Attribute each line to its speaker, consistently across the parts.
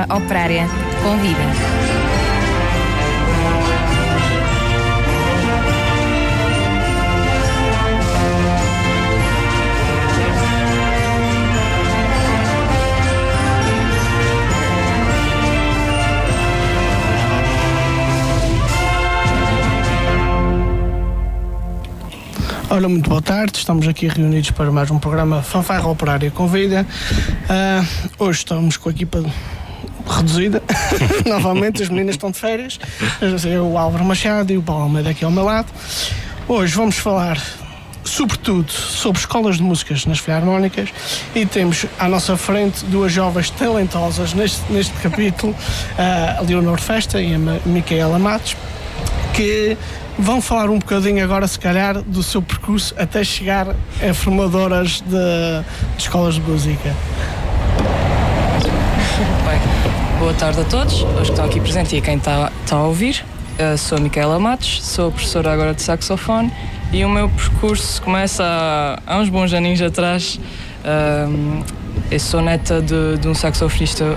Speaker 1: Fanfarra Operária convida.
Speaker 2: Olá, muito boa tarde, estamos aqui reunidos para mais um programa Fanfarra Operária Convida. Hoje estamos com a equipa reduzida, novamente, as meninas estão de férias, eu, o Álvaro Machado e o Paulo Almeida aqui ao meu lado. Hoje vamos falar, sobretudo, sobre escolas de músicas nas filarmónicas e temos à nossa frente duas jovens talentosas neste capítulo, a Leonor Festa e a Micaela Matos, que vão falar um bocadinho agora, se calhar, do seu percurso até chegar a formadoras de escolas de música.
Speaker 3: Bem, boa tarde a todos, os que estão aqui presentes e a quem está a ouvir. Sou a Micaela Matos, sou professora agora de saxofone e o meu percurso começa há uns bons aninhos atrás. Eu sou neta de um saxofonista,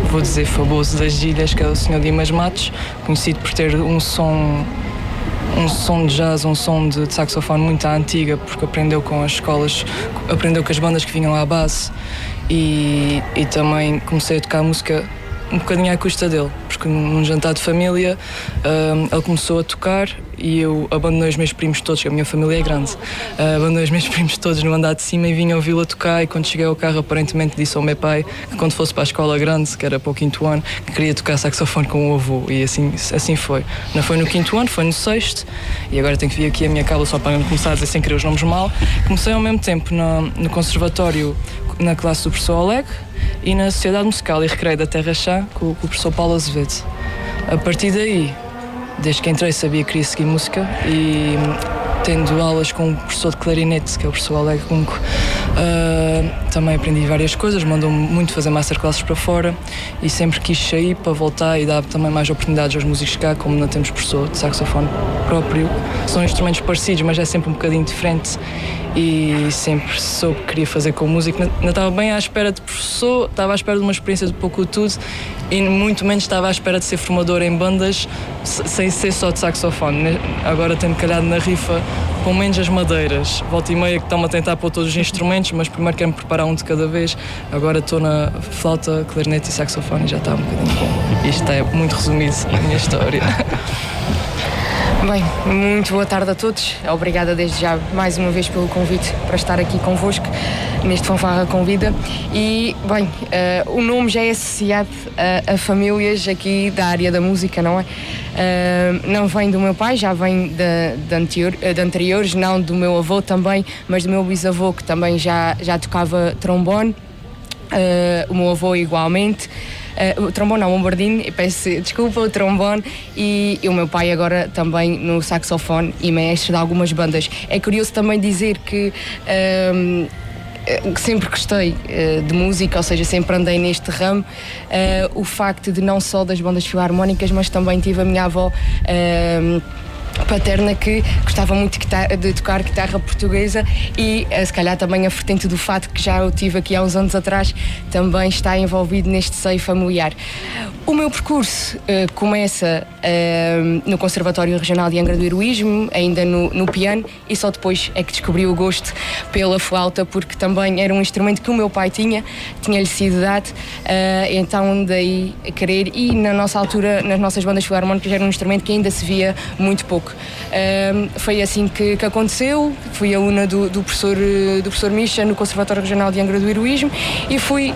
Speaker 3: vou dizer famoso das ilhas, que é o Sr. Dimas Matos, conhecido por ter um som de jazz, um som de saxofone muito à antiga, porque aprendeu com as escolas, aprendeu com as bandas que vinham à base e também comecei a tocar música um bocadinho à custa dele, porque num jantar de família ele começou a tocar e eu abandonei os meus primos todos, a minha família é grande, abandonei os meus primos todos no andar de cima e vinha ouvi-lo a tocar, e quando cheguei ao carro aparentemente disse ao meu pai que quando fosse para a escola grande, que era para o 5º ano, que queria tocar saxofone com o avô, e assim foi. Não foi no 5º ano, foi no 6º, e agora tenho que vir aqui a minha cábula só para não começar a dizer sem querer os nomes mal. Comecei ao mesmo tempo no conservatório, na classe do professor Oleg, e na Sociedade Musical e Recreio da Terra Chá com o professor Paulo Azevedo. A partir daí, desde que entrei sabia que queria seguir música e tendo aulas com o professor de clarinete, que é o professor Oleg Runco, também aprendi várias coisas, mandou-me muito fazer masterclasses para fora e sempre quis sair para voltar e dar também mais oportunidades aos músicos cá, como não temos professor de saxofone próprio. São instrumentos parecidos, mas é sempre um bocadinho diferente e sempre soube que queria fazer com música. Não estava bem à espera de professor, estava à espera de uma experiência de pouco tudo e muito menos estava à espera de ser formador em bandas sem ser só de saxofone. Agora tenho calhado na rifa com menos as madeiras, volta e meia que estão-me a tentar pôr todos os instrumentos, mas primeiro quero-me preparar um de cada vez. Agora estou na flauta, clarinete e saxofone e já está um bocadinho bom. Isto é muito resumido a minha história.
Speaker 4: Bem, muito boa tarde a todos. Obrigada desde já mais uma vez pelo convite para estar aqui convosco neste Fanfarra Convida. E, bem, o nome já é associado a famílias aqui da área da música, não é? Não vem do meu pai, já vem de anteriores, não do meu avô também, mas do meu bisavô, que também já tocava trombone. O meu avô igualmente. O trombone não, o bombardino, peço desculpa, o trombone e o meu pai agora também no saxofone e mestre de algumas bandas. É curioso também dizer que sempre gostei de música, ou seja, sempre andei neste ramo. O facto de não só das bandas filarmónicas, mas também tive a minha avó paterna que gostava muito de tocar guitarra portuguesa e se calhar também a vertente do fado que já eu tive aqui há uns anos atrás também está envolvido neste seio familiar. O meu percurso começa no Conservatório Regional de Angra do Heroísmo, ainda no piano, e só depois é que descobri o gosto pela flauta, porque também era um instrumento que o meu pai tinha-lhe sido dado, então daí a querer, e na nossa altura, nas nossas bandas filarmónicas, era um instrumento que ainda se via muito pouco. Foi assim que aconteceu. Fui aluna do professor Misha no Conservatório Regional de Angra do Heroísmo e fui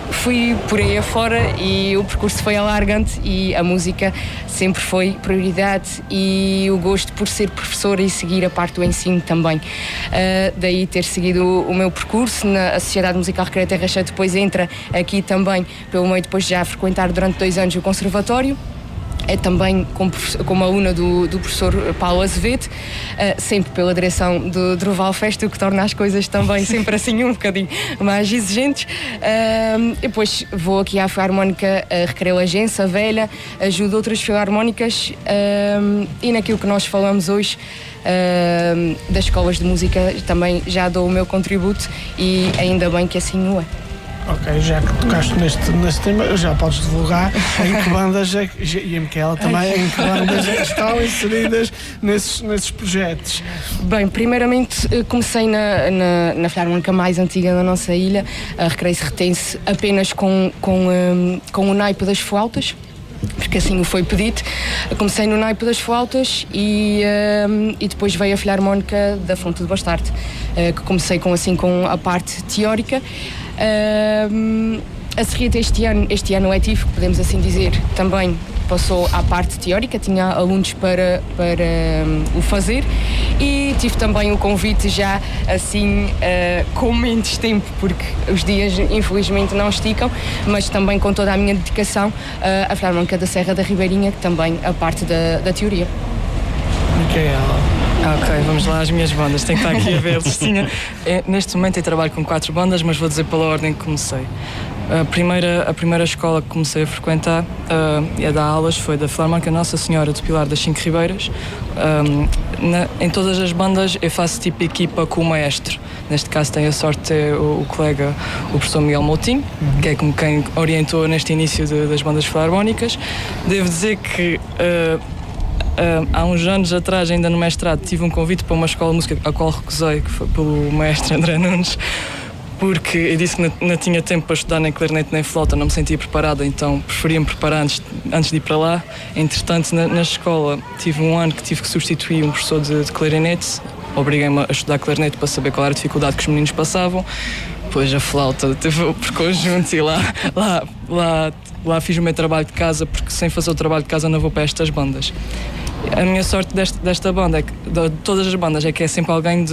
Speaker 4: por aí afora, e o percurso foi alargante e a música sempre foi prioridade, e o gosto por ser professora e seguir a parte do ensino também. Daí ter seguido o meu percurso na Sociedade Musical Recreio da Terra Chá, depois entra aqui também pelo meio, depois de já frequentar durante 2 anos o conservatório. É também como aluna do professor Paulo Azevedo, sempre pela direção do Droval Festa, o que torna as coisas também sempre assim um bocadinho mais exigentes. Depois vou aqui à Filarmónica Recreio Agência Velha, ajudo outras filarmónicas e naquilo que nós falamos hoje, das escolas de música, também já dou o meu contributo, e ainda bem que assim o é.
Speaker 2: Ok, já que tocaste neste tema, já podes divulgar em que bandas é que, e a Micaela também, em que bandas é que estão inseridas nesses projetos.
Speaker 4: Bem, primeiramente comecei na Filarmónica mais antiga da nossa ilha, a Recreio Serretense, apenas com o naipe das flautas, porque assim o foi pedido. Comecei no naipe das flautas e depois veio a Filarmónica da Fonte do Bastardo, que comecei com a parte teórica. A Serreta este ano letivo, podemos assim dizer, também passou à parte teórica, tinha alunos para o fazer, e tive também o convite já assim com menos tempo, porque os dias infelizmente não esticam, mas também com toda a minha dedicação à Filarmónica da Serra da Ribeirinha, que também a parte da teoria.
Speaker 2: Micaela.
Speaker 3: Ok, vamos lá às minhas bandas. Tenho que estar aqui a ver. Neste momento eu trabalho com 4 bandas, mas vou dizer pela ordem que comecei. A primeira escola que comecei a frequentar e a dar aulas foi da Filarmónica Nossa Senhora do Pilar das 5 Ribeiras. Em todas as bandas eu faço tipo equipa com o maestro. Neste caso tenho a sorte de ter o colega, o professor Miguel Moutinho, que é como quem orientou neste início das bandas filarmónicas. Devo dizer que há uns anos atrás, ainda no mestrado, tive um convite para uma escola de música a qual recusei, que foi pelo maestro André Nunes, porque eu disse que não tinha tempo para estudar nem clarinete nem flauta, não me sentia preparada, então preferia me preparar antes de ir para lá. Entretanto, na escola tive um ano que tive que substituir um professor de clarinete, obriguei-me a estudar clarinete para saber qual era a dificuldade que os meninos passavam. Depois a flauta teve por conjunto e lá fiz o meu trabalho de casa, porque sem fazer o trabalho de casa não vou para estas bandas. A minha sorte desta banda, de todas as bandas, é que é sempre alguém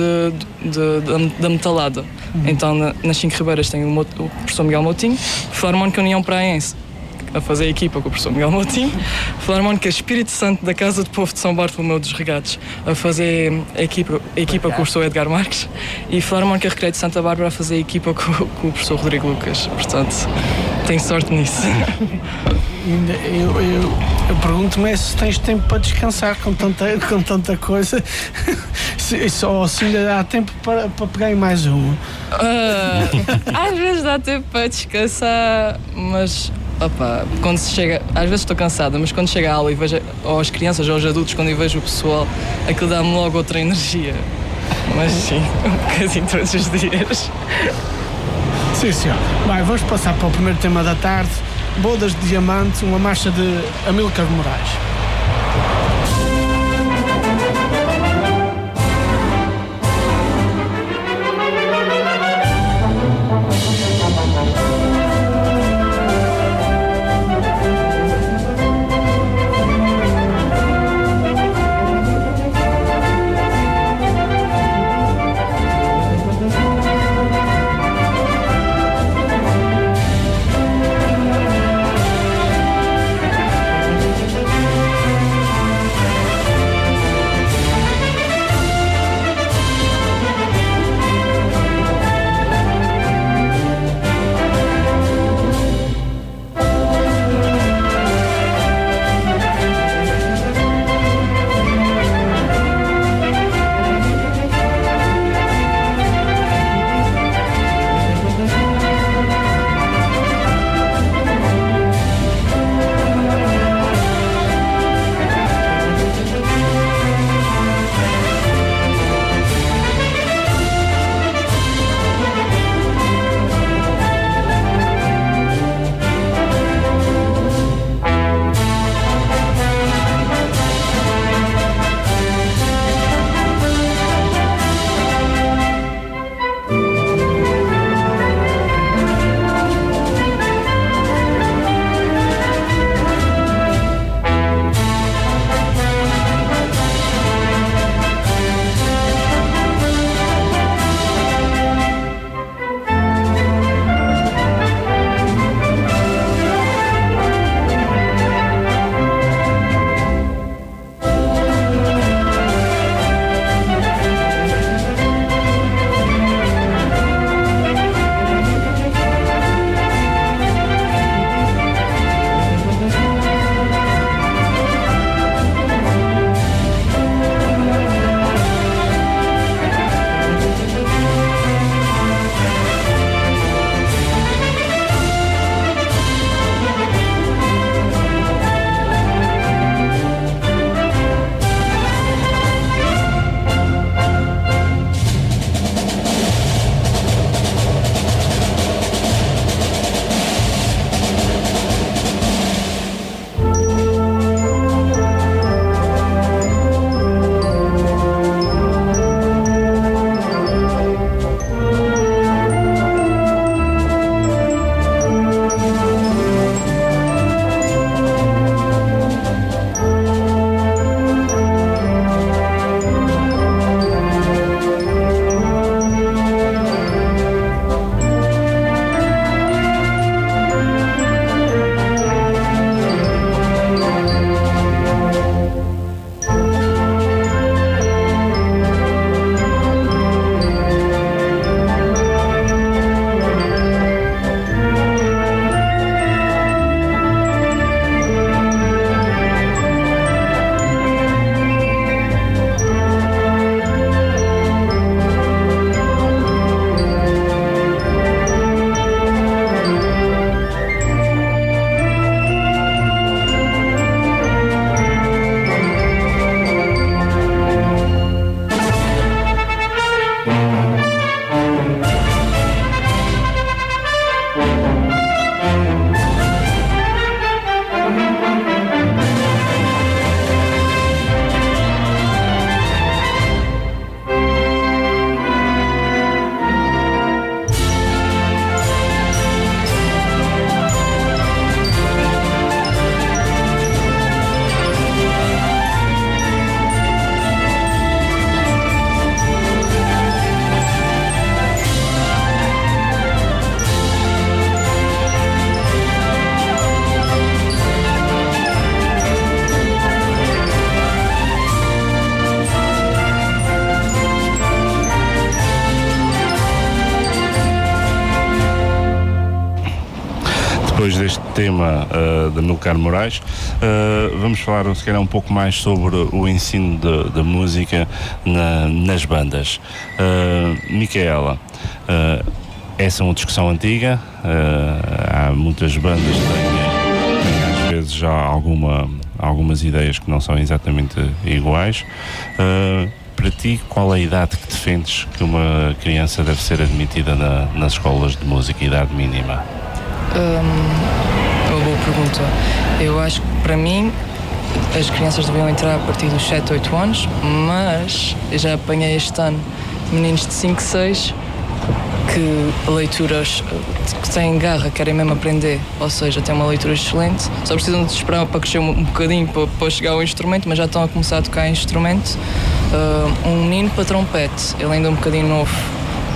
Speaker 3: da metalada. Então nas 5 Ribeiras tem o professor Miguel Moutinho, Filarmónica União Praense, a fazer equipa com o professor Miguel Moutinho, Filarmónica Espírito Santo da Casa do Povo de São Bartolomeu dos Regatos, a fazer equipa com o professor Edgar Marques, e Filarmónica Recreio de Santa Bárbara a fazer equipa com o professor Rodrigo Lucas. Portanto, tenho sorte nisso.
Speaker 2: Eu pergunto-me se tens tempo para descansar com tanta coisa, se ainda há tempo para pegar em mais uma.
Speaker 3: Às vezes dá tempo para descansar, mas quando se chega, às vezes estou cansada, mas quando chega a aula e vejo ou as crianças ou os adultos, quando eu vejo o pessoal, aquilo dá-me logo outra energia. Mas sim, um bocadinho todos os dias.
Speaker 2: Sim, senhor. Vai, vamos passar para o primeiro tema da tarde. Bodas de Diamante, uma marcha de Amílcar Moraes.
Speaker 5: depois deste tema de Amilcar Moraes, vamos falar se calhar um pouco mais sobre o ensino da música nas bandas. Micaela, essa é uma discussão antiga, há muitas bandas que têm às vezes já algumas ideias que não são exatamente iguais. Para ti, qual é a idade que defendes que uma criança deve ser admitida nas escolas de música, idade mínima?
Speaker 3: Uma boa pergunta. Eu acho que para mim as crianças deviam entrar a partir dos 7, 8 anos, mas eu já apanhei este ano meninos de 5, 6 que leituras que têm garra, querem mesmo aprender, ou seja, têm uma leitura excelente, só precisam de esperar para crescer um bocadinho para chegar ao instrumento, mas já estão a começar a tocar instrumento. Um menino para trompete, ele ainda é um bocadinho novo,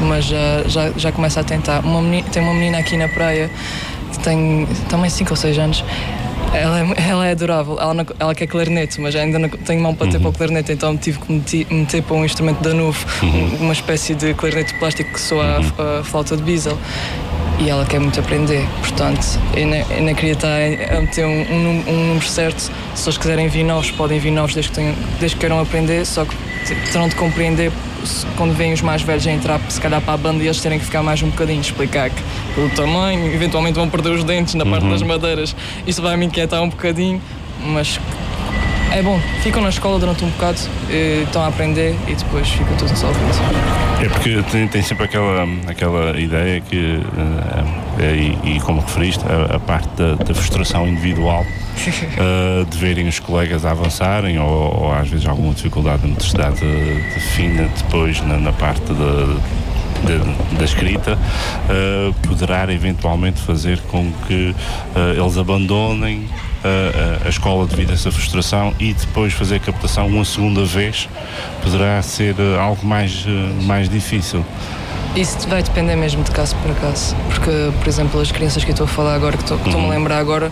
Speaker 3: mas já começa a tentar. Tem uma menina aqui na praia que tem também 5 ou 6 anos. Ela é adorável, ela quer clarinete, mas ainda não tenho mão para ter para o clarinete, então tive que meter para um instrumento da nuvem, uma espécie de clarinete de plástico que soa a flauta de Bissell. E ela quer muito aprender, portanto, eu não queria estar a meter um número certo. Se eles quiserem vir novos, podem vir novos desde que queiram aprender, só que terão de compreender quando vêm os mais velhos a entrar, se calhar para a banda, e eles terem que ficar mais um bocadinho, explicar que pelo tamanho, eventualmente vão perder os dentes na parte das madeiras. Isso vai me inquietar um bocadinho, mas é bom, ficam na escola durante um bocado, estão a aprender e depois fica tudo resolvido.
Speaker 5: É porque tem sempre aquela ideia que, e como referiste, a parte da frustração individual de verem os colegas a avançarem ou às vezes alguma dificuldade na motricidade fina depois na parte da escrita, poderá eventualmente fazer com que eles abandonem a escola devido a essa frustração e depois fazer a captação uma segunda vez poderá ser algo mais difícil.
Speaker 3: Isso vai depender mesmo de caso para caso, porque, por exemplo, as crianças que eu estou a falar agora, que estou-me a lembrar agora,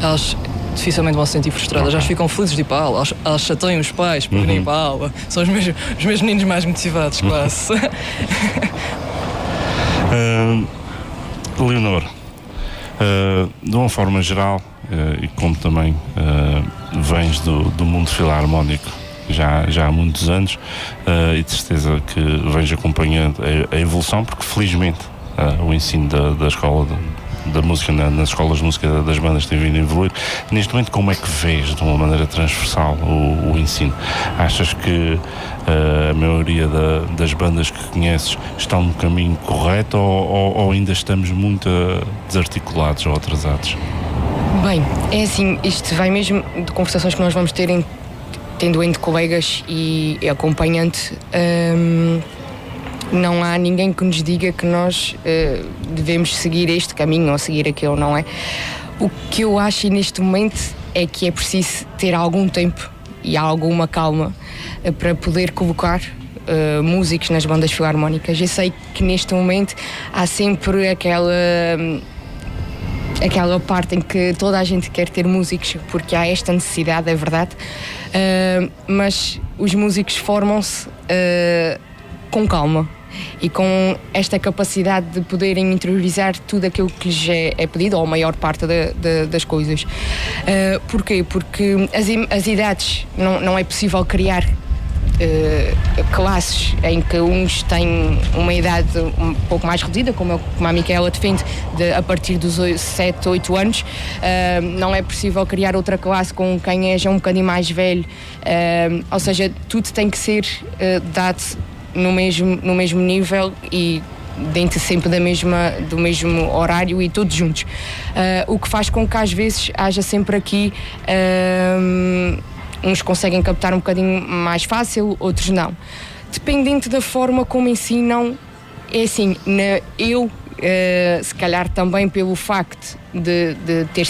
Speaker 3: elas dificilmente vão se sentir frustradas, elas ficam felizes de ir para a aula, elas chateiam os pais para irem para a aula, são os meus meninos mais motivados, quase.
Speaker 5: Leonor, de uma forma geral, e como também vens do mundo filarmónico já há muitos anos, e de certeza que vens acompanhando a evolução, porque felizmente o ensino da escola da música nas escolas de música das bandas tem vindo a evoluir. Neste momento, como é que vês de uma maneira transversal o ensino? Achas que a maioria das bandas que conheces estão no caminho correto ou ainda estamos muito desarticulados ou atrasados?
Speaker 4: Bem, é assim, isto vai mesmo de conversações que nós vamos ter tendo entre colegas e acompanhante. Não há ninguém que nos diga que nós devemos seguir este caminho ou seguir aquele, não é? O que eu acho neste momento é que é preciso ter algum tempo e alguma calma para poder colocar músicos nas bandas filarmónicas. Eu sei que neste momento há sempre aquela parte em que toda a gente quer ter músicos porque há esta necessidade, é verdade, mas os músicos formam-se com calma e com esta capacidade de poderem interiorizar tudo aquilo que lhes é pedido, ou a maior parte das coisas. Porquê? Porque as idades, não é possível criar classes em que uns têm uma idade um pouco mais reduzida, como a Micaela defende, a partir dos 7, 8 anos. Não é possível criar outra classe com quem é já um bocadinho mais velho, ou seja, tudo tem que ser dado no mesmo nível e dentro sempre do mesmo horário e todos juntos. O que faz com que às vezes haja sempre aqui uns conseguem captar um bocadinho mais fácil, outros não. Dependente da forma como ensinam, é assim, eu se calhar também pelo facto de ter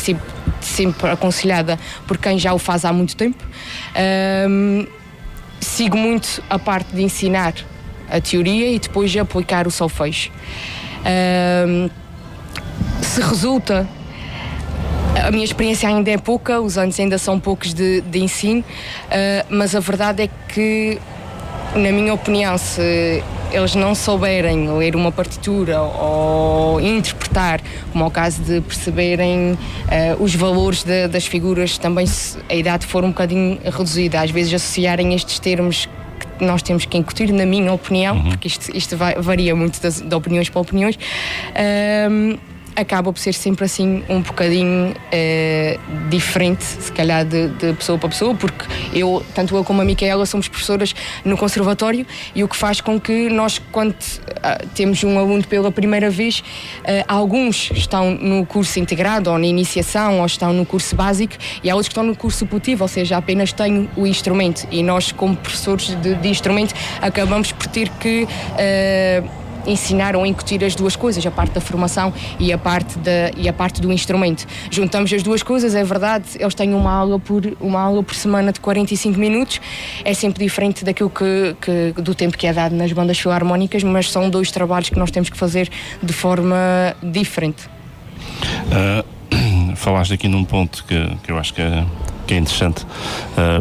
Speaker 4: sempre aconselhada por quem já o faz há muito tempo, sigo muito a parte de ensinar a teoria e depois de aplicar o solfejo. Se resulta, a minha experiência ainda é pouca, os anos ainda são poucos de ensino, mas a verdade é que, na minha opinião, se eles não souberem ler uma partitura ou interpretar, como é o caso de perceberem os valores das figuras, também se a idade for um bocadinho reduzida, às vezes associarem estes termos que nós temos que incutir, na minha opinião, porque isto varia muito de opiniões para opiniões, acaba por ser sempre assim um bocadinho diferente, se calhar de pessoa para pessoa, porque tanto eu como a Micaela somos professoras no conservatório, e o que faz com que nós, quando temos um aluno pela primeira vez, alguns estão no curso integrado ou na iniciação, ou estão no curso básico, e há outros que estão no curso suppletivo, ou seja, apenas têm o instrumento, e nós, como professores de instrumento, acabamos por ter que ensinar ou incutir as duas coisas, a parte da formação e a parte do instrumento. Juntamos as duas coisas, é verdade, eles têm uma aula por semana de 45 minutos, é sempre diferente daquilo do tempo que é dado nas bandas filarmónicas, mas são dois trabalhos que nós temos que fazer de forma diferente.
Speaker 5: Falaste aqui num ponto que eu acho que é interessante,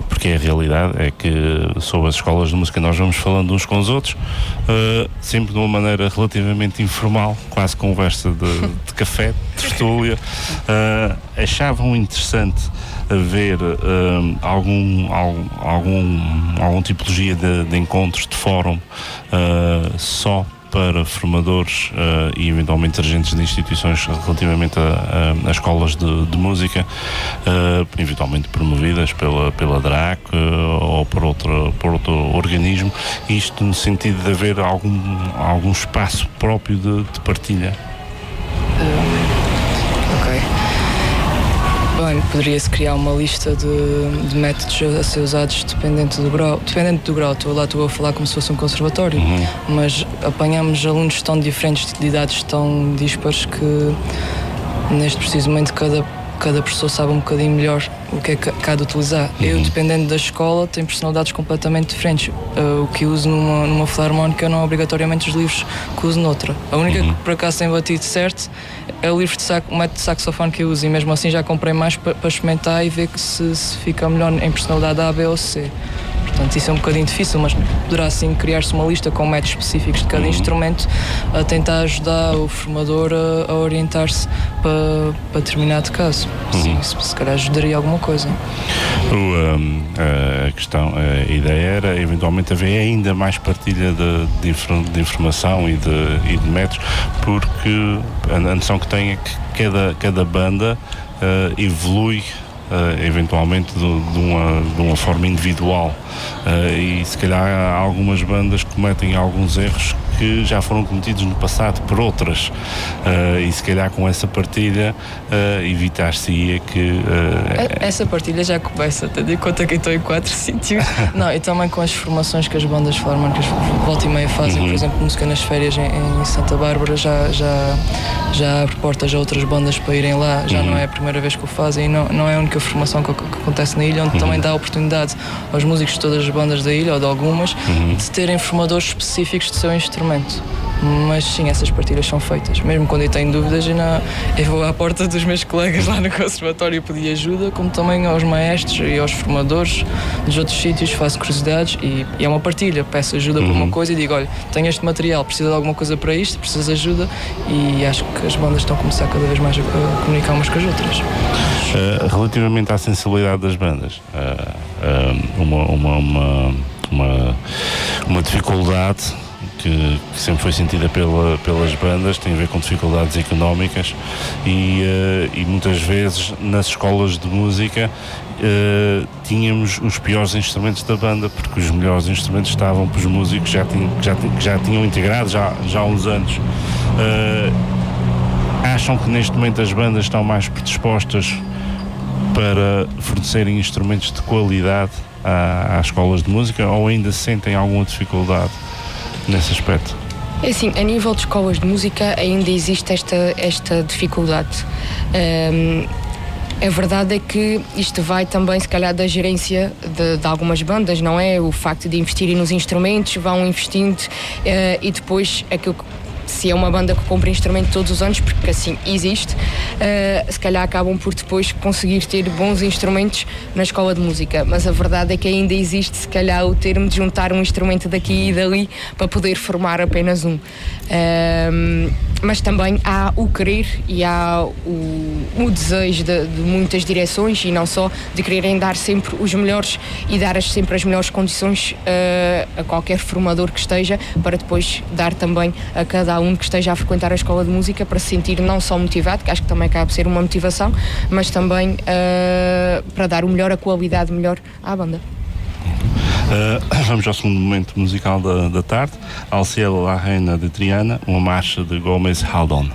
Speaker 5: porque é a realidade, é que sobre as escolas de música nós vamos falando uns com os outros, sempre de uma maneira relativamente informal, quase conversa de café, de tertúlia. Achavam interessante haver alguma tipologia de encontros, de fórum, só para formadores e eventualmente agentes de instituições relativamente a escolas de música, eventualmente promovidas pela DRAC ou por outro organismo, isto no sentido de haver algum espaço próprio de partilha.
Speaker 3: Ok. Bem, poderia-se criar uma lista de métodos a ser usados dependente do grau. Estou a falar como se fosse um conservatório, mas apanhamos alunos tão diferentes, de idades tão dispares, que neste preciso momento cada professor sabe um bocadinho melhor o que é que há de utilizar. Eu, dependendo da escola, tenho personalidades completamente diferentes. O que uso numa filarmónica não é obrigatoriamente os livros que uso noutra. A única que por acaso tem batido certo é o livro o método de saxofone que eu uso, e mesmo assim já comprei mais para experimentar e ver que se fica melhor em personalidade A, B ou C. Portanto, isso é um bocadinho difícil, mas poderá sim criar-se uma lista com métodos específicos de cada instrumento, a tentar ajudar o formador a orientar-se para determinado caso. Sim, se calhar ajudaria alguma coisa.
Speaker 5: A ideia era eventualmente haver ainda mais partilha de informação e de métodos, porque a noção que tem é que cada banda evolui eventualmente de uma forma individual, e se calhar há algumas bandas que cometem alguns erros que já foram cometidos no passado por outras, e se calhar com essa partilha evitar-se-ia que...
Speaker 3: Essa partilha já começa, tendo em conta que eu estou em 4 sítios. Não, e também com as formações que as bandas filarmónicas volta e meia fazem, por exemplo, música nas férias em Santa Bárbara, já abre portas a outras bandas para irem lá, já não é a primeira vez que o fazem, e não é a única formação que acontece na ilha, onde também dá a oportunidade aos músicos de todas as bandas da ilha, ou de algumas, de terem formadores específicos do seu instrumento. Mas sim, essas partilhas são feitas. Mesmo quando eu tenho dúvidas, eu vou à porta dos meus colegas lá no conservatório pedir ajuda, como também aos maestros e aos formadores dos outros sítios, faço curiosidades e é uma partilha. Peço ajuda por uma coisa e digo, olha, tenho este material, precisa de alguma coisa para isto, precisa de ajuda, e acho que as bandas estão a começar cada vez mais a comunicar umas com as outras.
Speaker 5: Relativamente à sensibilidade das bandas, uma dificuldade que sempre foi sentida pelas bandas tem a ver com dificuldades económicas, e muitas vezes nas escolas de música tínhamos os piores instrumentos da banda, porque os melhores instrumentos estavam para os músicos que já tinham integrado já há uns anos. Acham que neste momento as bandas estão mais predispostas para fornecerem instrumentos de qualidade às escolas de música, ou ainda sentem alguma dificuldade nesse aspecto?
Speaker 4: É assim, a nível de escolas de música ainda existe esta dificuldade. A verdade é que isto vai também, se calhar, da gerência de algumas bandas, não é? O facto de investirem nos instrumentos, vão investindo, e depois aquilo que se é uma banda que compra instrumento todos os anos, porque assim existe, se calhar acabam por depois conseguir ter bons instrumentos na escola de música, mas a verdade é que ainda existe se calhar o termo de juntar um instrumento daqui e dali para poder formar apenas um. Mas também há o querer e há o desejo de muitas direções, e não só, de quererem dar sempre os melhores e dar sempre as melhores condições a qualquer formador que esteja, para depois dar também a cada um que esteja a frequentar a escola de música para se sentir não só motivado, que acho que também acaba por ser uma motivação, mas também para dar o melhor, a qualidade melhor à banda.
Speaker 5: Vamos ao segundo momento musical da tarde. Al cielo la reina de Triana, uma marcha de Gómez Haldón.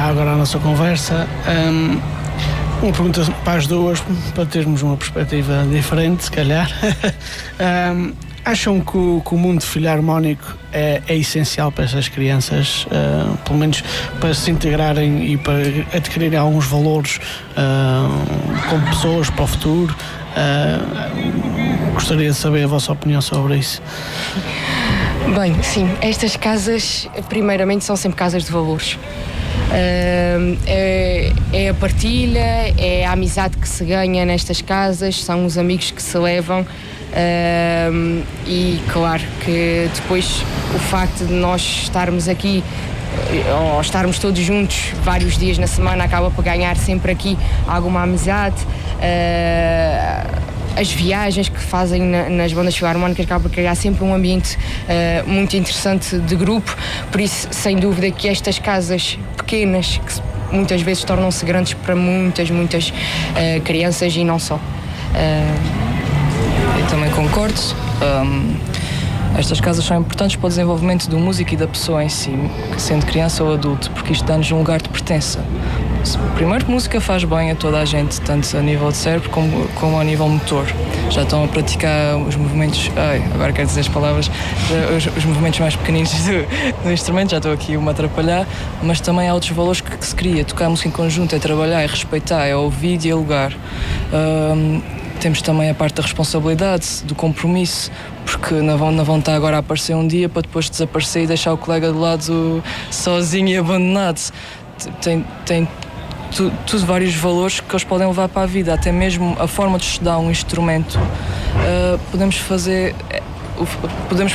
Speaker 2: agora a nossa conversa. Uma pergunta para as duas, para termos uma perspectiva diferente, se calhar. Acham que o mundo filarmónico é essencial para essas crianças, pelo menos para se integrarem e para adquirirem alguns valores como pessoas para o futuro? Gostaria de saber a vossa opinião sobre isso.
Speaker 4: Bem, sim, estas casas, primeiramente, são sempre casas de valores. É a partilha, é a amizade que se ganha nestas casas, são os amigos que se levam. E claro que depois o facto de nós estarmos aqui ou estarmos todos juntos vários dias na semana acaba por ganhar sempre aqui alguma amizade. As viagens que fazem nas bandas filarmónicas acabam por criar sempre um ambiente muito interessante de grupo, por isso sem dúvida que estas casas pequenas que muitas vezes tornam-se grandes para muitas crianças e não só.
Speaker 3: Eu também concordo. Estas casas são importantes para o desenvolvimento do músico e da pessoa em si, sendo criança ou adulto, porque isto dá-nos um lugar de pertença. Primeiro, música faz bem a toda a gente, tanto a nível de cérebro como a nível motor. Já estão a praticar os movimentos, agora quero dizer as palavras, os movimentos mais pequeninos do instrumento, já estou aqui a me atrapalhar, mas também há outros valores que se cria. Tocar música em conjunto é trabalhar, é respeitar, é ouvir e dialogar. Temos também a parte da responsabilidade, do compromisso, porque não vão estar agora a aparecer um dia para depois desaparecer e deixar o colega do lado sozinho e abandonado. Tem tudo vários valores que eles podem levar para a vida, até mesmo a forma de estudar um instrumento. Podemos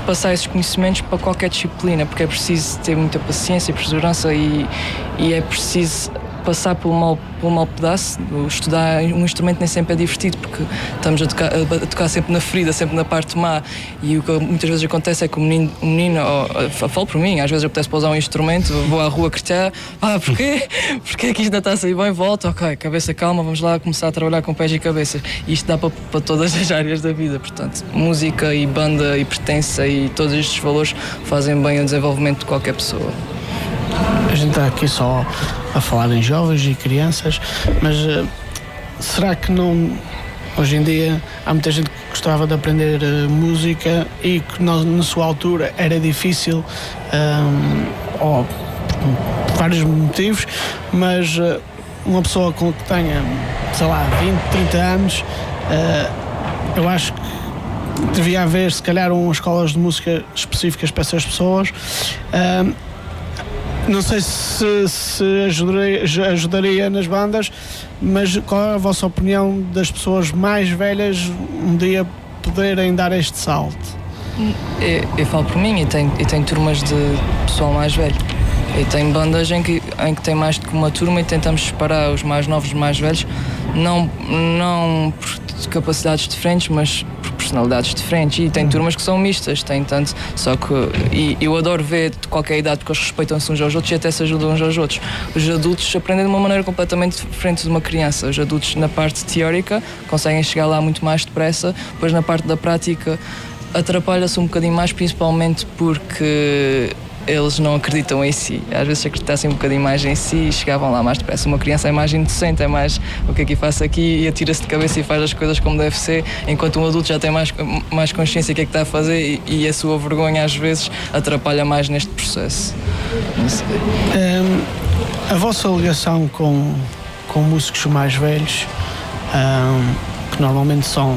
Speaker 3: passar esses conhecimentos para qualquer disciplina, porque é preciso ter muita paciência e perseverança e é preciso passar pelo mau pedaço. Estudar um instrumento nem sempre é divertido, porque estamos a tocar sempre na ferida, sempre na parte má, e o que muitas vezes acontece é que o menino falo por mim, às vezes eu apetece para usar um instrumento, vou à rua gritar, porquê? Porquê que isto ainda está a sair bem? Volta, ok, cabeça calma, vamos lá começar a trabalhar com pés e cabeças. E isto dá para todas as áreas da vida, portanto, música e banda e pertença e todos estes valores fazem bem ao desenvolvimento de qualquer pessoa.
Speaker 2: A gente está aqui só a falar em jovens e crianças, mas será que não, hoje em dia, há muita gente que gostava de aprender música e que na sua altura era difícil, por vários motivos, mas uma pessoa que tenha, sei lá, 20, 30 anos, eu acho que devia haver, se calhar, umas escolas de música específicas para essas pessoas. Não sei se ajudaria nas bandas, mas qual é a vossa opinião das pessoas mais velhas um dia poderem dar este salto?
Speaker 3: Eu falo por mim e tenho turmas de pessoal mais velho. E tem bandas em que tem mais do que uma turma e tentamos separar os mais novos dos mais velhos, não por capacidades diferentes, mas por personalidades diferentes. E tem turmas que são mistas, tem tanto, só que eu adoro ver de qualquer idade, porque eles respeitam-se uns aos outros e até se ajudam uns aos outros. Os adultos aprendem de uma maneira completamente diferente de uma criança. Os adultos, na parte teórica, conseguem chegar lá muito mais depressa, depois na parte da prática atrapalha-se um bocadinho mais, principalmente porque eles não acreditam em si. Às vezes, se acreditassem um bocadinho mais em si, chegavam lá mais depressa. Uma criança é mais inocente, é mais o que é que faço aqui, e atira-se de cabeça e faz as coisas como deve ser, enquanto um adulto já tem mais consciência do que é que está a fazer e a sua vergonha às vezes atrapalha mais neste processo. Não sei.
Speaker 2: A vossa ligação com músicos mais velhos, que normalmente são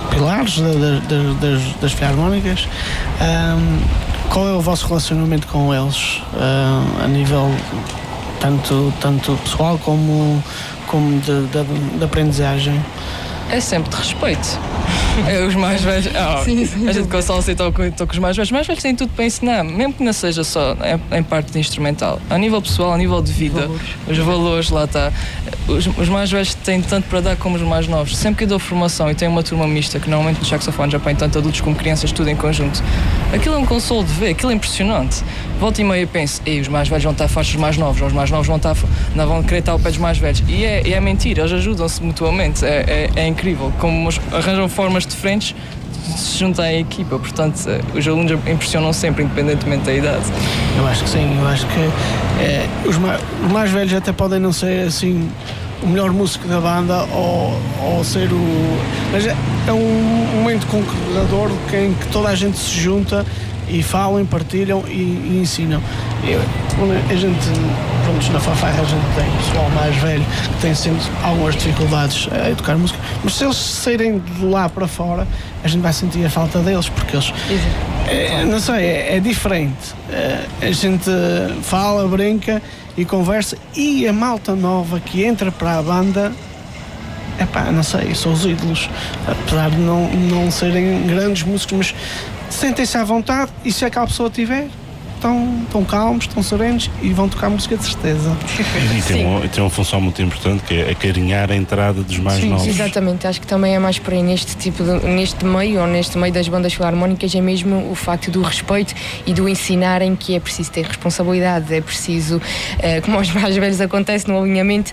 Speaker 2: pilares das filarmónicas, qual é o vosso relacionamento com eles, a nível tanto pessoal como de aprendizagem?
Speaker 3: É sempre de respeito. Os mais velhos.
Speaker 4: Sim.
Speaker 3: A gente com a salsa e estou com os mais velhos. Os mais velhos têm tudo para ensinar, mesmo que não seja só em parte de instrumental. A nível pessoal, a nível de vida, os valores, lá está. Os mais velhos têm tanto para dar como os mais novos. Sempre que eu dou formação e tenho uma turma mista, que normalmente no saxofone já põe tanto adultos como crianças, tudo em conjunto, aquilo é um consolo de ver, aquilo é impressionante. Volta e meia eu penso, os mais velhos vão estar fartos dos mais novos, ou os mais novos não vão querer estar ao pé dos mais velhos. E é mentira, eles ajudam-se mutuamente. É incrível como arranjam formas diferentes se junta à equipa, portanto os alunos impressionam sempre, independentemente da idade.
Speaker 2: Eu acho que sim, eu acho que os mais velhos até podem não ser assim o melhor músico da banda ou ser o... Mas é um momento concretador em que toda a gente se junta e falam, partilham e ensinam. A gente, pronto, na fanfarra a gente tem pessoal mais velho que tem sempre algumas dificuldades a educar música, mas se eles saírem de lá para fora, a gente vai sentir a falta deles, porque eles... não sei, é diferente. A gente fala, brinca e conversa, e a malta nova que entra para a banda, não sei, são os ídolos, apesar de não serem grandes músicos, mas sentem-se à vontade, e se aquela pessoa tiver, estão calmos, estão serenos e vão tocar música de certeza.
Speaker 5: E tem uma função muito importante, que é acarinhar a entrada dos mais novos.
Speaker 4: Exatamente, acho que também é mais por aí neste meio das bandas filarmónicas, é mesmo o facto do respeito e do ensinarem que é preciso ter responsabilidade, é preciso, como aos mais velhos acontece no alinhamento,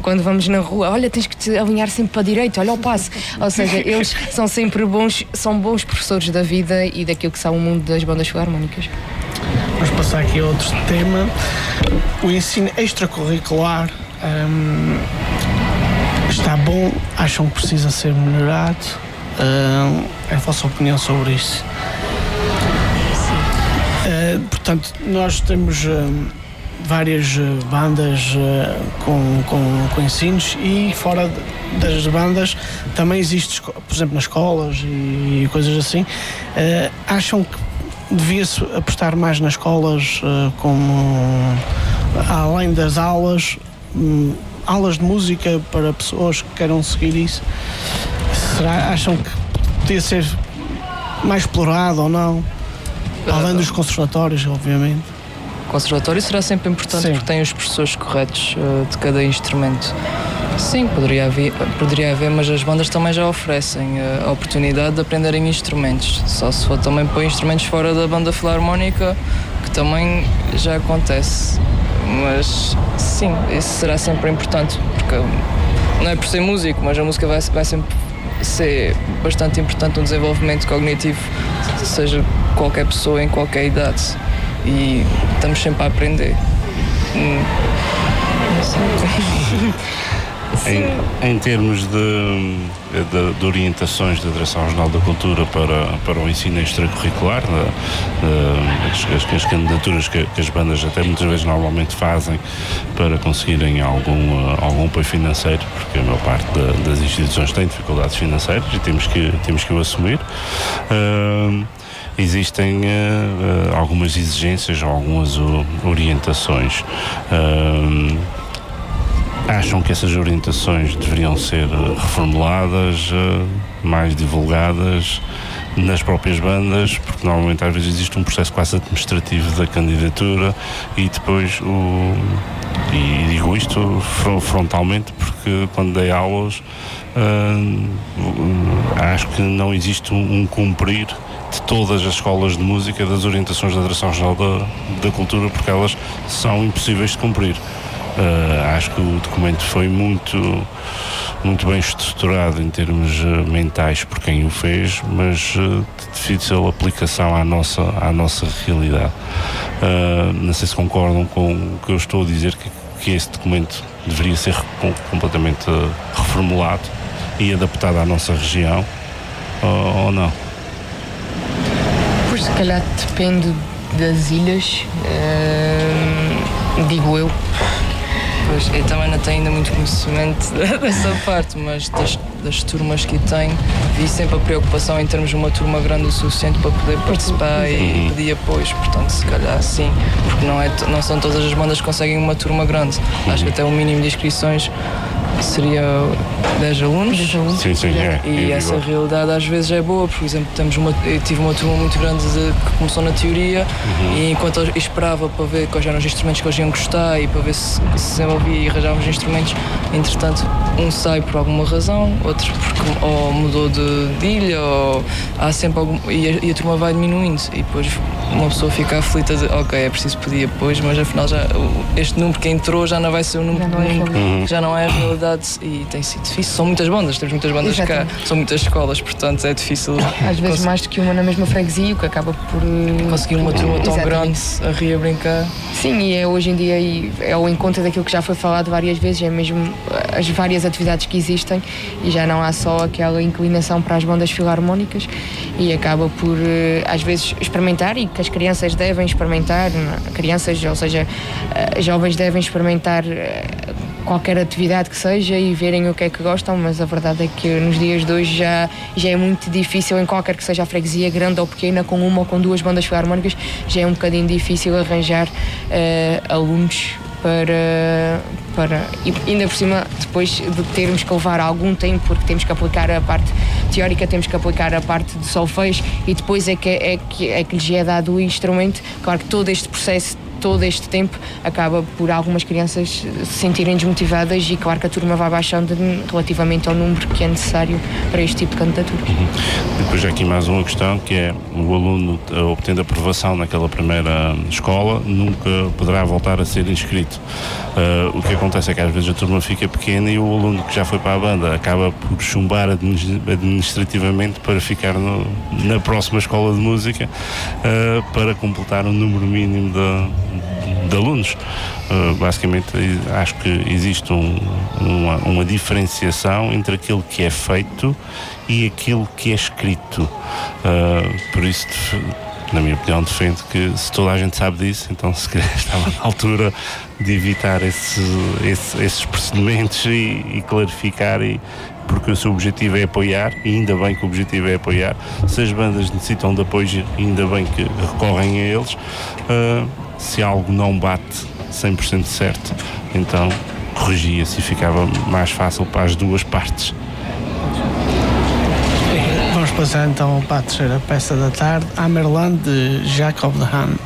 Speaker 4: quando vamos na rua, olha, tens que te alinhar sempre para a direita, olha o passo. Ou seja, eles são sempre são bons professores da vida e daquilo que são o mundo das bandas filarmónicas.
Speaker 2: Vamos passar aqui a outro tema, o ensino extracurricular. Está bom? Acham que precisa ser melhorado? É a vossa opinião sobre isso? Portanto, nós temos várias bandas com ensinos, e fora das bandas também existe, por exemplo, nas escolas e coisas assim. Acham que devia-se apostar mais nas escolas, como além das aulas de música para pessoas que queiram seguir isso? Acham que podia ser mais explorado ou não? Além dos conservatórios, obviamente.
Speaker 3: O conservatório será sempre importante, porque tem os professores corretos de cada instrumento. Sim, poderia haver, mas as bandas também já oferecem a oportunidade de aprenderem instrumentos. Só se for também para instrumentos fora da banda filarmónica, que também já acontece. Mas sim, isso será sempre importante, porque não é por ser músico, mas a música vai sempre ser bastante importante no desenvolvimento cognitivo, seja qualquer pessoa em qualquer idade. E estamos sempre a aprender.
Speaker 5: Em termos de orientações da Direção Regional da Cultura para o ensino extracurricular, as candidaturas que as bandas até muitas vezes normalmente fazem para conseguirem algum apoio financeiro, porque a maior parte das instituições tem dificuldades financeiras e temos que o assumir. Existem algumas exigências ou algumas orientações. Acham que essas orientações deveriam ser reformuladas, mais divulgadas nas próprias bandas, porque normalmente às vezes existe um processo quase administrativo da candidatura e depois e digo isto frontalmente porque quando dei aulas acho que não existe um cumprir de todas as escolas de música das orientações da Direção Regional da Cultura, porque elas são impossíveis de cumprir. Acho que o documento foi muito bem estruturado em termos mentais por quem o fez, mas de difícil aplicação à nossa realidade. Não sei se concordam com o que eu estou a dizer, que esse documento deveria ser completamente reformulado e adaptado à nossa região, ou não?
Speaker 4: Pois, se calhar depende das ilhas, digo eu.
Speaker 3: Pois, eu também não tenho ainda muito conhecimento dessa parte, mas das turmas que tenho, vi sempre a preocupação em termos de uma turma grande o suficiente para poder participar e pedir apoios, portanto, se calhar sim, porque não são todas as bandas que conseguem uma turma grande. Acho que até o mínimo de inscrições seria 10 alunos.
Speaker 5: Sim,
Speaker 3: E essa realidade às vezes é boa, por exemplo, eu tive uma turma muito grande que começou na teoria e enquanto eu esperava para ver quais eram os instrumentos que eles iam gostar e para ver se desenvolvia e arranjava os instrumentos, entretanto um sai por alguma razão, outro porque ou mudou de ilha, ou há sempre e a turma vai diminuindo e depois uma pessoa fica aflita de ok, é preciso pedir apoio, mas afinal já este número que entrou já não vai ser o número já não é a realidade atividade e tem sido difícil. São muitas bandas, temos muitas bandas cá,
Speaker 4: Exatamente.
Speaker 3: são muitas escolas, portanto é difícil
Speaker 4: Às vezes mais do que uma na mesma freguesia, o que acaba por
Speaker 3: conseguir uma turma tão
Speaker 4: Exatamente.
Speaker 3: grande a rir a brincar.
Speaker 4: Sim, e é hoje em dia e é o encontro daquilo que já foi falado várias vezes, é mesmo as várias atividades que existem e já não há só aquela inclinação para as bandas filarmónicas e acaba por às vezes experimentar e que as crianças devem experimentar, crianças, ou seja, jovens devem experimentar qualquer atividade que seja e verem o que é que gostam, mas a verdade é que nos dias de hoje já é muito difícil em qualquer que seja a freguesia, grande ou pequena, com uma ou com duas bandas filarmónicas, já é um bocadinho difícil arranjar alunos para e ainda por cima depois de termos que levar algum tempo porque temos que aplicar a parte teórica, temos que aplicar a parte de solfejo e depois é que lhes é dado o instrumento. Claro que todo este processo, todo este tempo acaba por algumas crianças se sentirem desmotivadas e claro que a turma vai baixando relativamente ao número que é necessário para este tipo de candidatura.
Speaker 5: Depois há aqui mais uma questão, que é o aluno obtendo aprovação naquela primeira escola nunca poderá voltar a ser inscrito. O que acontece é que às vezes a turma fica pequena e o aluno que já foi para a banda acaba por chumbar administrativamente para ficar na próxima escola de música para completar o número mínimo de alunos. Basicamente acho que existe uma diferenciação entre aquilo que é feito e aquilo que é escrito. Por isso, na minha opinião, defendo que se toda a gente sabe disso, então se calhar estava na altura de evitar esses procedimentos e clarificar, porque o seu objetivo é apoiar, e ainda bem que o objetivo é apoiar. Se as bandas necessitam de apoio, ainda bem que recorrem a eles. Se algo não bate 100% certo, então corrigia-se e ficava mais fácil para as duas partes.
Speaker 2: Vamos passar então para a terceira peça da tarde, Amerland, de Jacob de Ham.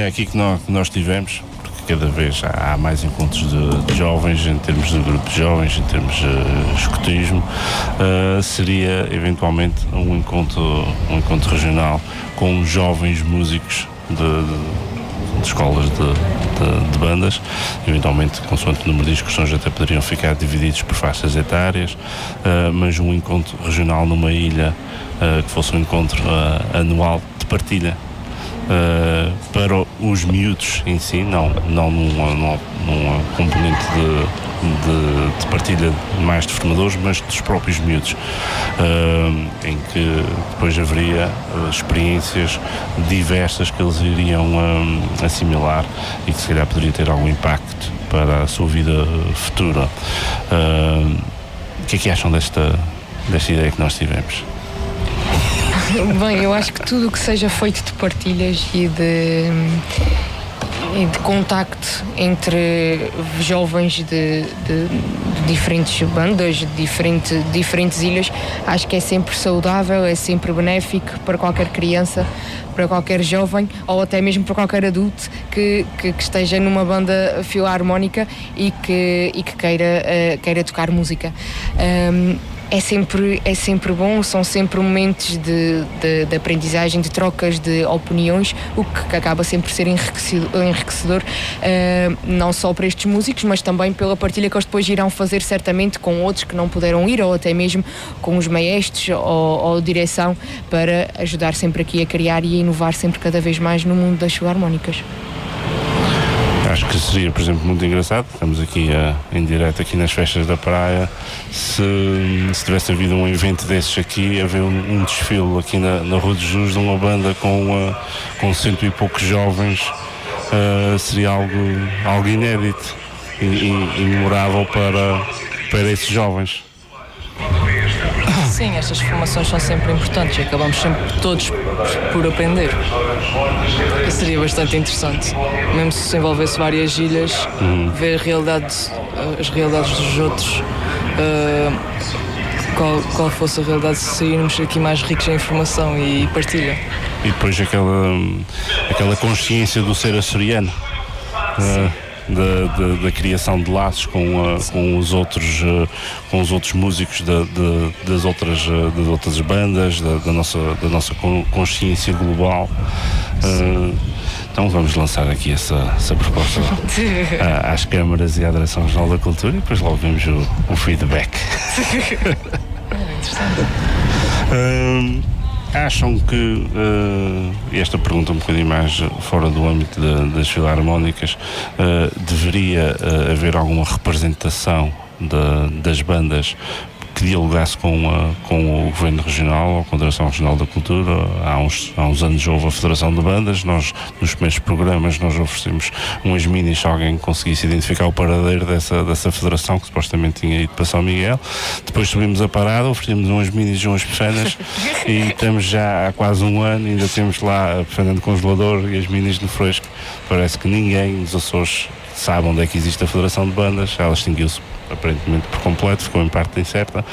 Speaker 5: ideia aqui que nós tivemos, porque cada vez há mais encontros de jovens, em termos de grupo de jovens, em termos de escotismo, seria eventualmente um encontro regional com jovens músicos de escolas de bandas, eventualmente, consoante o número de inscrições, até poderiam ficar divididos por faixas etárias, mas um encontro regional numa ilha, que fosse um encontro anual de partilha para os miúdos em si, não num componente de partilha mais de formadores, mas dos próprios miúdos, em que depois haveria experiências diversas que eles iriam assimilar e que se calhar poderia ter algum impacto para a sua vida futura. O que é que acham desta ideia que nós tivemos?
Speaker 4: Bem, eu acho que tudo o que seja feito de partilhas e de contacto entre jovens de diferentes bandas, de diferentes ilhas, acho que é sempre saudável, é sempre benéfico para qualquer criança, para qualquer jovem ou até mesmo para qualquer adulto que esteja numa banda filarmónica e que queira tocar música. É sempre bom, são sempre momentos de aprendizagem, de trocas de opiniões, o que acaba sempre por ser enriquecedor, não só para estes músicos, mas também pela partilha que eles depois irão fazer certamente com outros que não puderam ir, ou até mesmo com os maestros ou direção, para ajudar sempre aqui a criar e a inovar sempre cada vez mais no mundo das filarmónicas.
Speaker 5: Acho que seria, por exemplo, muito engraçado, estamos aqui em direto aqui nas festas da praia, se tivesse havido um evento desses aqui, haver um desfile aqui na Rua de Jus de uma banda com 100 e poucos jovens, seria algo inédito e memorável para esses jovens.
Speaker 3: Sim, estas formações são sempre importantes e acabamos sempre todos por aprender. E seria bastante interessante, mesmo se envolvesse várias ilhas, ver as realidades dos outros, qual fosse a realidade, se sairmos aqui mais ricos em informação e partilha.
Speaker 5: E depois aquela consciência do ser açoriano. Da criação de laços com os outros músicos das outras bandas, da nossa consciência global. Então vamos lançar aqui essa proposta às câmaras e à Direção-Geral da Cultura e depois logo vemos o feedback. Acham que, esta pergunta um bocadinho mais fora do âmbito das filarmónicas, deveria haver alguma representação das bandas que dialogasse com o Governo Regional ou com a Direção Regional da Cultura? Há uns anos houve a Federação de Bandas, nós nos primeiros programas nós oferecemos umas minis se alguém conseguisse identificar o paradeiro dessa federação que supostamente tinha ido para São Miguel. Depois subimos a parada, oferecemos umas minis e umas pefanas e estamos já há quase um ano, ainda temos lá a pefana de congelador e as minis no fresco. Parece que ninguém nos Açores sabe onde é que existe a Federação de Bandas. Ela extinguiu-se aparentemente por completo, ficou em parte incerta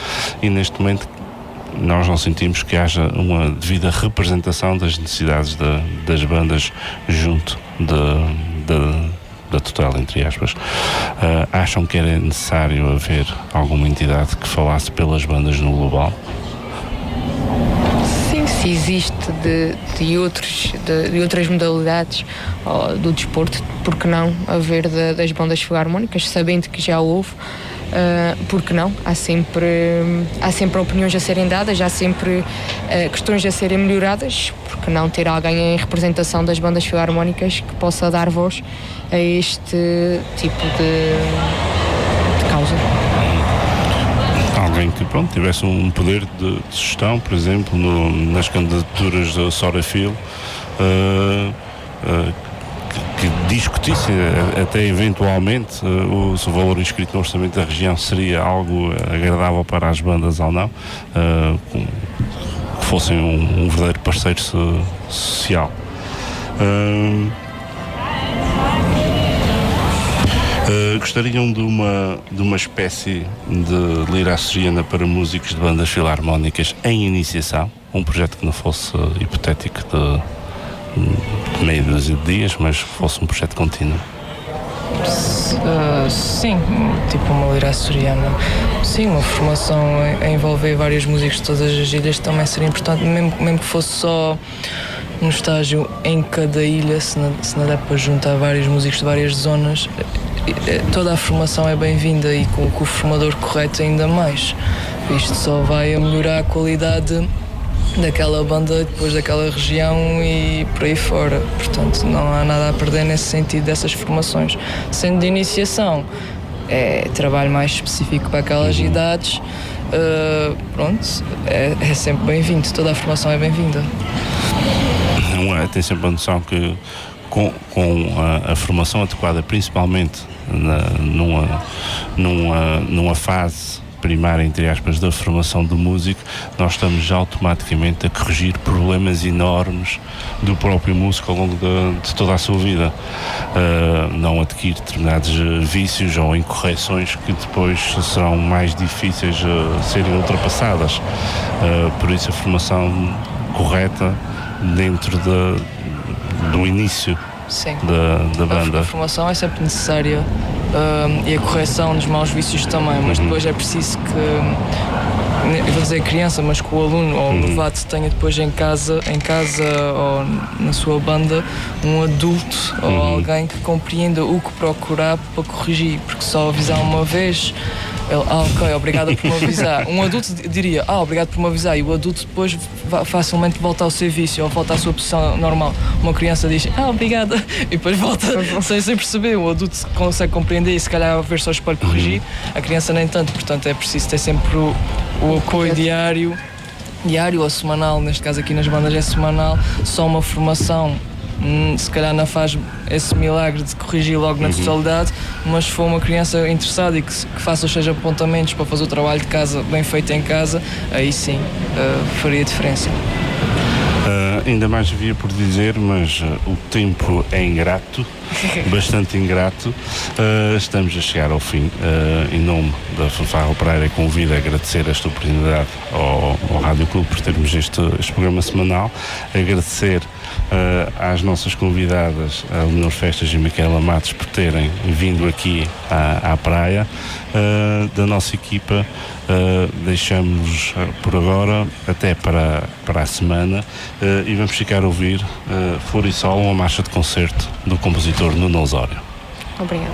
Speaker 5: e neste momento nós não sentimos que haja uma devida representação das necessidades das bandas junto da tutela, entre aspas. Acham que era necessário haver alguma entidade que falasse pelas bandas no global?
Speaker 4: Sim, se existe de outras modalidades do desporto, por que não haver das bandas filarmónicas, sabendo que já houve, por que não? Há sempre opiniões a serem dadas, há sempre questões a serem melhoradas, por que não ter alguém em representação das bandas filarmónicas que possa dar voz a este tipo de causa?
Speaker 5: Alguém que tivesse um poder de gestão, por exemplo, nas candidaturas da Sorafil, que discutisse até eventualmente se o valor inscrito no orçamento da região seria algo agradável para as bandas ou não, que fossem um verdadeiro parceiro social. Gostariam de uma espécie de lira açoriana para músicos de bandas filarmónicas em iniciação, um projeto que não fosse hipotético meia dúzia de dias, mas que fosse um projeto contínuo.
Speaker 3: Sim, tipo uma lira açoriana. Sim, uma formação a envolver vários músicos de todas as ilhas também seria importante, mesmo que fosse só um estágio em cada ilha, se não der para juntar vários músicos de várias zonas, toda a formação é bem-vinda e com o formador correto ainda mais. Isto só vai a melhorar a qualidade daquela banda, depois daquela região e por aí fora. Portanto, não há nada a perder nesse sentido dessas formações. Sendo de iniciação, é trabalho mais específico para aquelas idades, pronto, é sempre bem-vindo, toda a formação é bem-vinda.
Speaker 5: Tem sempre a noção que com a formação adequada, principalmente numa fase primária, entre aspas, da formação do músico, nós estamos já automaticamente a corrigir problemas enormes do próprio músico ao longo de toda a sua vida. Não adquirir determinados vícios ou incorreções que depois serão mais difíceis de serem ultrapassadas. Por isso a formação correta dentro do início
Speaker 3: Sim.
Speaker 5: da banda.
Speaker 3: A formação é sempre necessária e a correção dos maus vícios também, mas depois é preciso que, eu vou dizer criança, mas que o aluno ou o novato tenha depois em casa ou na sua banda um adulto ou alguém que compreenda o que procurar para corrigir, porque só avisar uma vez, ele, ok, obrigada por me avisar. Um adulto diria, obrigado por me avisar, e o adulto depois facilmente volta ao seu vício ou volta à sua posição normal. Uma criança diz, obrigada, e depois volta sem perceber. O adulto consegue compreender e se calhar ver só o espelho corrigir, a criança nem tanto. Portanto, é preciso ter sempre o apoio diário ou semanal. Neste caso aqui nas bandas é semanal, só uma formação se calhar não faz esse milagre de corrigir logo na totalidade, mas se for uma criança interessada e que faça os seus apontamentos para fazer o trabalho de casa bem feito em casa, aí sim faria diferença.
Speaker 5: Ainda mais havia por dizer, mas o tempo é ingrato, bastante ingrato. Estamos a chegar ao fim. Em nome da Fanfarra Operária, convido a agradecer esta oportunidade ao Rádio Clube por termos este programa semanal, agradecer às nossas convidadas, a Leonor Festas e Micaela Matos, por terem vindo aqui à praia. Da nossa equipa, deixamos por agora até para a semana e vamos ficar a ouvir Flor e Sol, uma marcha de concerto do compositor Nuno Osório.
Speaker 4: Obrigada.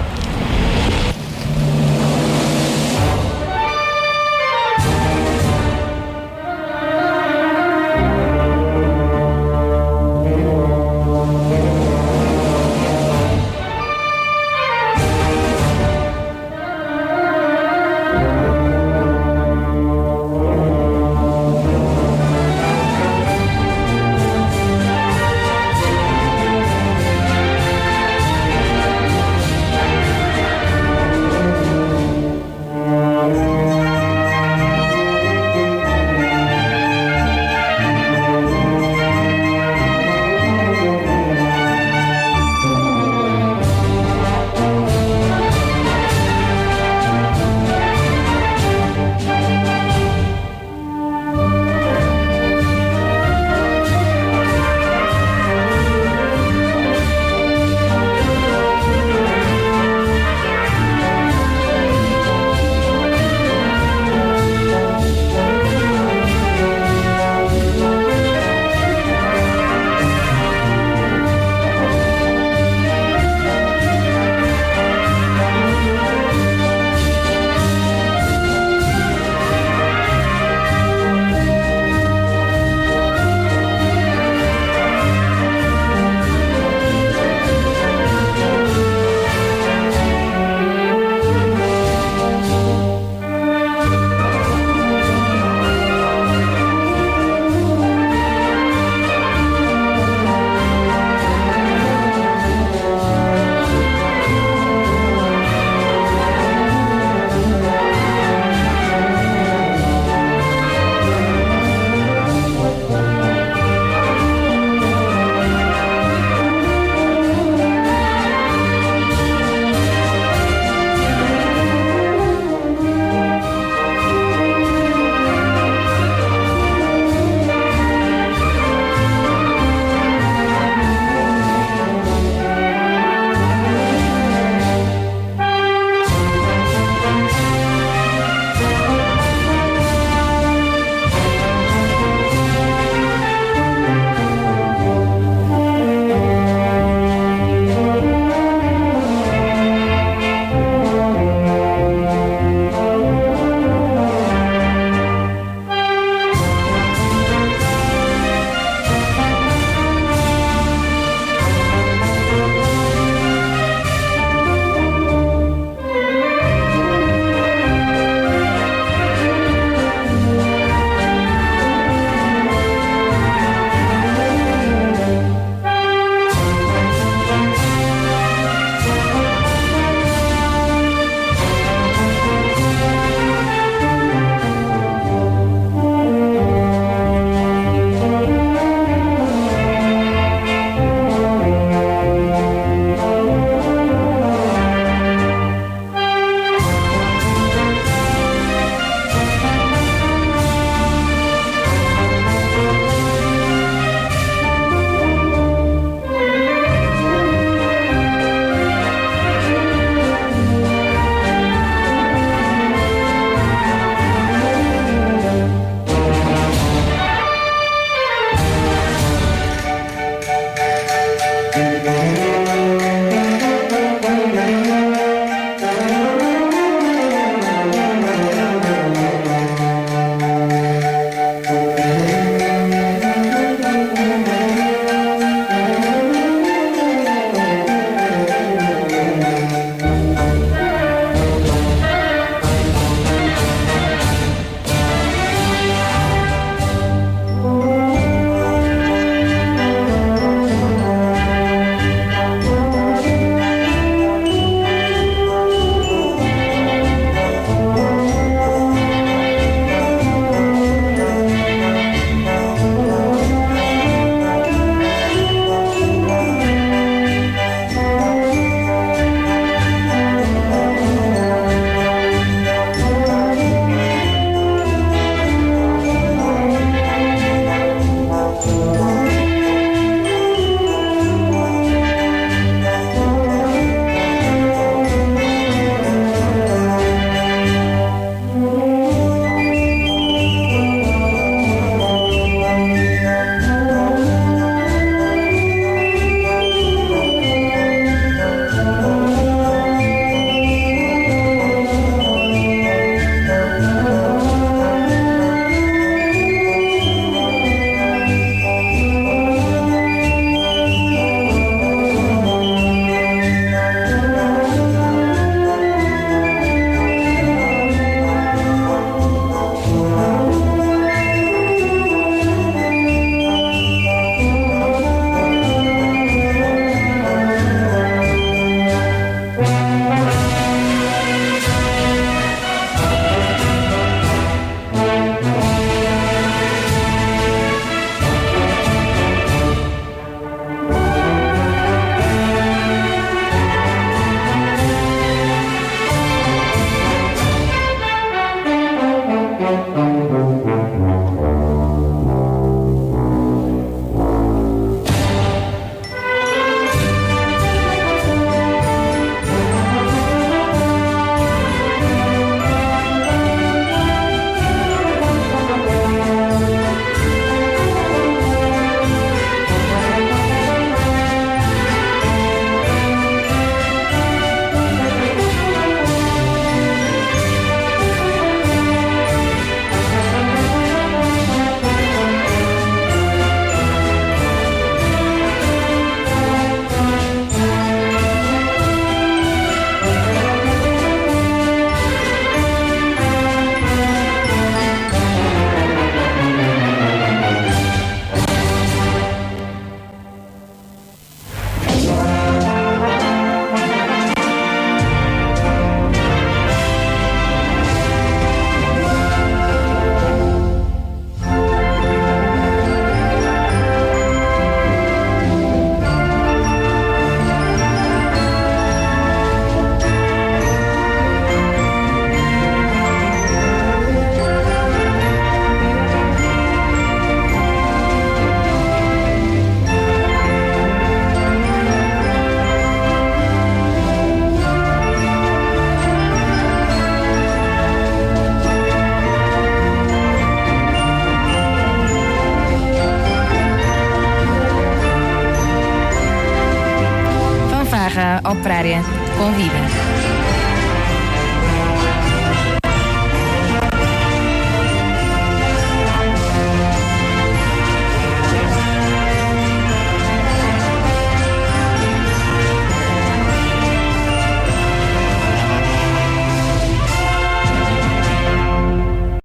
Speaker 1: Operária convida.